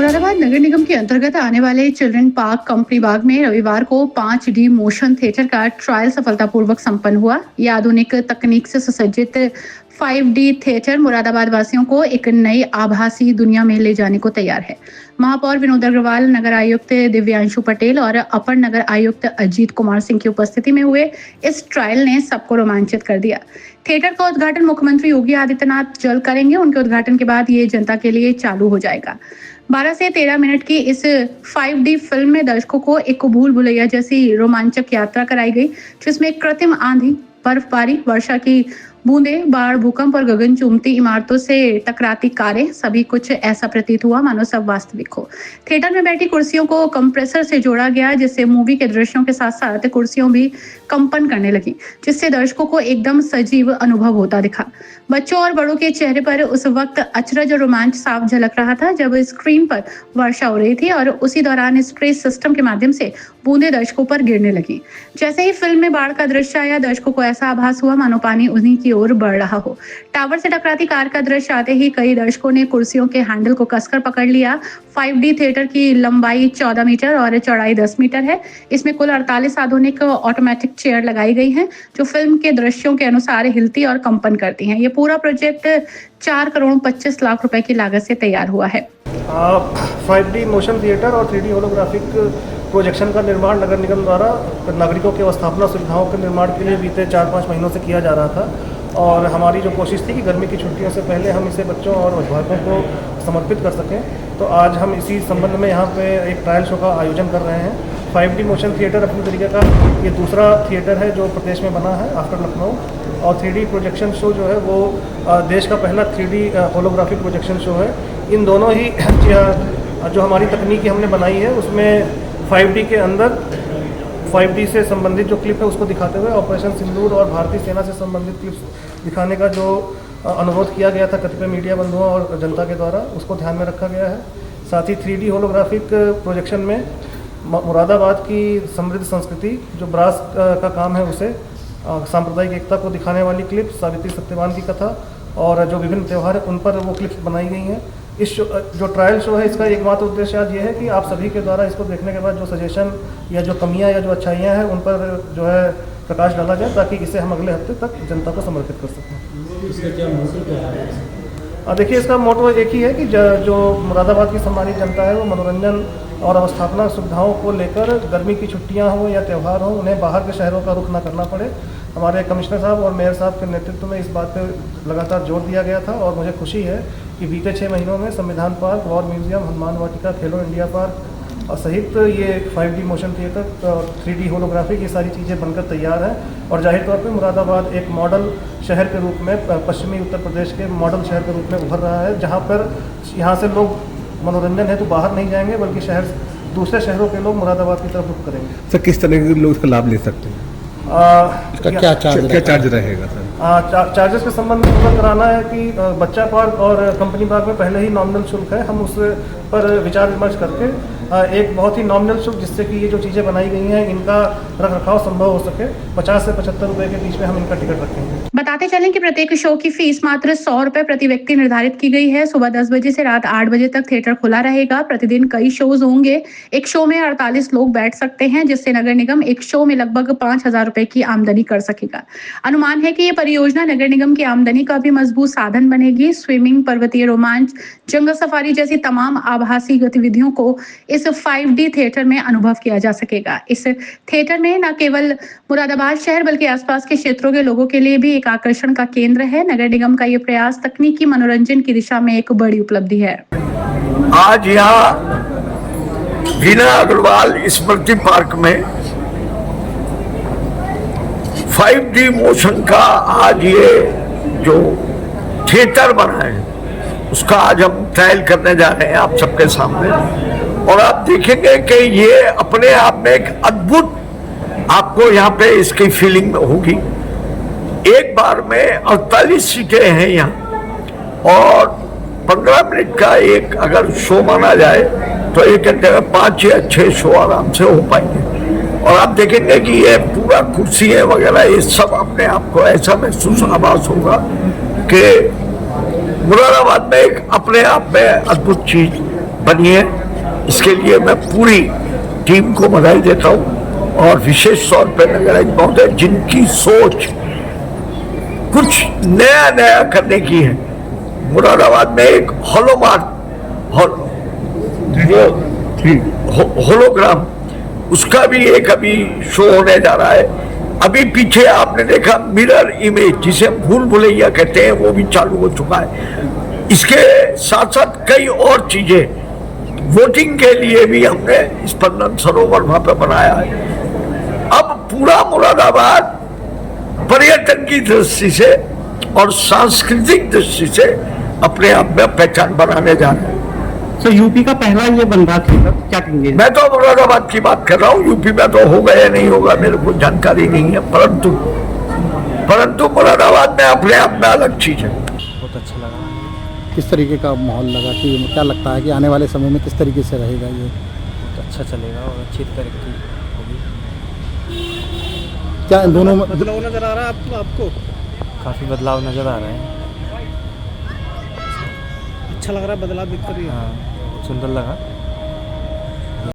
मुरादाबाद नगर निगम के अंतर्गत आने वाले चिल्ड्रन पार्क कंपनी बाग में रविवार को 5D मोशन थिएटर का ट्रायल सफलतापूर्वक संपन्न हुआ। यह आधुनिक तकनीक से सुसज्जित 5D थिएटर मुरादाबाद वासियों को एक नई आभासी दुनिया में ले जाने को तैयार है। महापौर विनोद अग्रवाल, नगर आयुक्त दिव्यांशु पटेल और अपर नगर आयुक्त अजीत कुमार सिंह की उपस्थिति में हुए इस ट्रायल ने सबको रोमांचित कर दिया। थिएटर का उद्घाटन मुख्यमंत्री योगी आदित्यनाथ जल्द करेंगे। उनके उद्घाटन के बाद ये जनता के लिए चालू हो जाएगा। 12 से 13 मिनट की इस 5D फिल्म में दर्शकों को एक भूल भुलैया जैसी रोमांचक यात्रा कराई गई, जिसमें कृत्रिम आंधी, बर्फबारी, वर्षा की बूंदें, बाढ़, भूकंप और गगन चूमती इमारतों से टकराती कारें, सभी कुछ ऐसा प्रतीत हुआ मानो सब वास्तविक हो। थिएटर में बैठी कुर्सियों को कंप्रेसर से जोड़ा गया, जिससे मूवी के दृश्यों के साथ साथ कुर्सियों भी कंपन करने लगी, जिससे दर्शकों को एकदम सजीव अनुभव होता दिखा। बच्चों और बड़ों के चेहरे पर उस वक्त अचरज और रोमांच साफ झलक रहा था जब स्क्रीन पर वर्षा हो रही थी और उसी दौरान स्प्रे सिस्टम के माध्यम से बूंदे दर्शकों पर गिरने लगी। जैसे ही फिल्म में बाढ़ का दृश्य आया, दर्शकों को ऐसा आभास हुआ मानो पानी उन्हीं की ओर बढ़ रहा हो। टावर से टकराती कार का दृश्य आते ही कई दर्शकों ने कुर्सियों के हैंडल को कसकर पकड़ लिया। 5D थिएटर की लंबाई 14 मीटर और चौड़ाई 10 मीटर है। इसमें कुल 48 आधुनिक ऑटोमेटिक चेयर लगाई गई हैं, जो फिल्म के दृश्यों के अनुसार हिलती और कंपन करती हैं। ये पूरा प्रोजेक्ट 4 करोड़ 25 लाख रुपए की लागत से तैयार हुआ है। 5D मोशन थिएटर और 3D होलोग्राफिक प्रोजेक्शन का निर्माण नगर निगम द्वारा नागरिकों के अवस्थापना सुविधाओं के निर्माण के लिए बीते 4-5 महीनों से किया जा रहा था। और हमारी जो कोशिश थी कि गर्मी की छुट्टियों से पहले हम इसे बच्चों और अभिभावकों को समर्पित कर सकें, तो आज हम इसी संबंध में यहाँ पे एक ट्रायल शो का आयोजन कर रहे हैं। 5D मोशन थिएटर अपने तरीके का ये दूसरा थिएटर है जो प्रदेश में बना है आफ्टर लखनऊ, और 3D प्रोजेक्शन शो जो है वो देश का पहला 3D होलोग्राफिक प्रोजेक्शन शो है। इन दोनों ही जो हमारी तकनीकी हमने बनाई है उसमें 5D के अंदर 5D से संबंधित जो क्लिप है उसको दिखाते हुए ऑपरेशन सिंदूर और भारतीय सेना से संबंधित क्लिप्स दिखाने का जो अनुरोध किया गया था कतिपय मीडिया बंधुओं और जनता के द्वारा, उसको ध्यान में रखा गया है। साथ ही 3D होलोग्राफिक प्रोजेक्शन में मुरादाबाद की समृद्ध संस्कृति जो ब्रास का काम है उसे, सांप्रदायिक एकता को दिखाने वाली क्लिप, सावित्री सत्यवान की कथा और जो विभिन्न त्यौहार हैं उन पर वो क्लिप्स बनाई गई हैं। इस जो ट्रायल शो है इसका एकमात्र उद्देश्य आज ये है कि आप सभी के द्वारा इसको देखने के बाद जो सजेशन या जो कमियां या जो अच्छाइयां हैं उन पर जो है प्रकाश डाला जाए, ताकि इसे हम अगले हफ्ते तक जनता को समर्पित कर सकें। इसका क्या मोटो क्या है? देखिए, इसका मोटो एक ही है कि जो मुरादाबाद की सम्मानित जनता है वो मनोरंजन और अवस्थापना सुविधाओं को लेकर गर्मी की छुट्टियां हो या त्यौहार हो, उन्हें बाहर के शहरों का रुख ना करना पड़े। हमारे कमिश्नर साहब और मेयर साहब के नेतृत्व में इस बात पर लगातार जोर दिया गया था और मुझे खुशी है कि बीते 6 महीनों में संविधान पार्क, वॉर म्यूजियम, हनुमान वाटिका, खेलो इंडिया पार्क और सहित ये 5D मोशन थिएटर और 3D होलोग्राफिक ये सारी चीज़ें बनकर तैयार हैं। और जाहिर तौर पे मुरादाबाद एक मॉडल शहर के रूप में, पश्चिमी उत्तर प्रदेश के मॉडल शहर के रूप में उभर रहा है, जहाँ पर यहाँ से लोग मनोरंजन है तो बाहर नहीं जाएंगे बल्कि दूसरे शहरों के लोग मुरादाबाद की तरफ रुख करेंगे। सर, किस तरह के लोग इसका लाभ ले सकते हैं? इसका क्या चार्ज रहेगा सर? चार्जेस के संबंध में अवगत कराना है कि बच्चा पार्क और कंपनी पार्क में पहले ही नॉमिनल शुल्क है। हम उस पर विचार विमर्श करके एक बहुत ही नॉमिनल शुल्क, जिससे कि ये जो चीज़ें बनाई गई हैं इनका रख रखाव संभव हो सके, 50 से 75 रुपये के बीच में हम इनका टिकट रखेंगे। बताते चलें कि प्रत्येक शो की फीस मात्र 100 रुपए प्रति व्यक्ति निर्धारित की गई है। सुबह 10 बजे से रात 8 बजे तक थिएटर खुला रहेगा। प्रतिदिन कई शोज होंगे। एक शो में 48 लोग बैठ सकते हैं, जिससे नगर निगम एक शो में लगभग 5,000 रुपए की आमदनी कर सकेगा। अनुमान है कि ये परियोजना नगर निगम की आमदनी का भी मजबूत साधन बनेगी। स्विमिंग, पर्वतीय रोमांच, जंगल सफारी जैसी तमाम आभासी गतिविधियों को इस 5D थिएटर में अनुभव किया जा सकेगा। इस थिएटर में न केवल मुरादाबाद शहर बल्कि आसपास के क्षेत्रों के लोगों के लिए भी एक आकर्षण का केंद्र है। नगर निगम का ये प्रयास तकनीकी मनोरंजन की दिशा में एक बड़ी उपलब्धि है। आज यहाँ विनय अग्रवाल स्मृति पार्क में 5D मोशन का आज ये जो थिएटर बना है उसका आज हम ट्रायल करने जा रहे हैं आप सबके सामने। और आप देखेंगे कि ये अपने आप में एक अद्भुत आपको यहाँ पे इसकी फीलिंग होगी। एक बार में 48 सीटें हैं यहाँ और 15 मिनट का एक अगर शो माना जाए तो 1 घंटे में 5 या 6 शो आराम से हो पाएंगे। और आप देखेंगे कि ये पूरा कुर्सियाँ वगैरह ये सब अपने आप को ऐसा महसूस आभास होगा कि मुरादाबाद में एक अपने आप में अद्भुत चीज बनी है। इसके लिए मैं पूरी टीम को बधाई देता हूँ और विशेष तौर पर नगर महोदय जिनकी सोच कुछ नया नया करने की है। मुरादाबाद में एक होलोग्राम उसका भी एक अभी शो होने जा रहा है। अभी पीछे आपने देखा मिरर इमेज जिसे हम भूल भुलैया कहते हैं, वो भी चालू हो चुका है। इसके साथ साथ कई और चीजें वोटिंग के लिए भी हमने स्पंदन सरोवर वहां पे बनाया है। अब पूरा मुरादाबाद पर्यटन की दृष्टि से और सांस्कृतिक दृष्टि से अपने आप में पहचान बनाने जा रहे हैं। सर यूपी का पहला ये बन रहा था, क्या कहेंगे? मैं तो मुरादाबाद की बात कर रहा हूँ, यूपी में तो होगा या नहीं होगा मेरे को जानकारी नहीं है, परंतु मुरादाबाद में अपने आप में अलग चीज है। बहुत अच्छा लगा। किस तरीके का माहौल लगा कि क्या लगता है कि आने वाले समय में किस तरीके से रहेगा ये? बहुत अच्छा चलेगा और अच्छी तरक्की होगी। क्या इन दोनों में बदलाव नजर आ रहा है आपको? काफ़ी बदलाव नज़र आ रहे हैं। अच्छा लग रहा है बदलाव दिख रही है। हाँ, सुंदर लगा।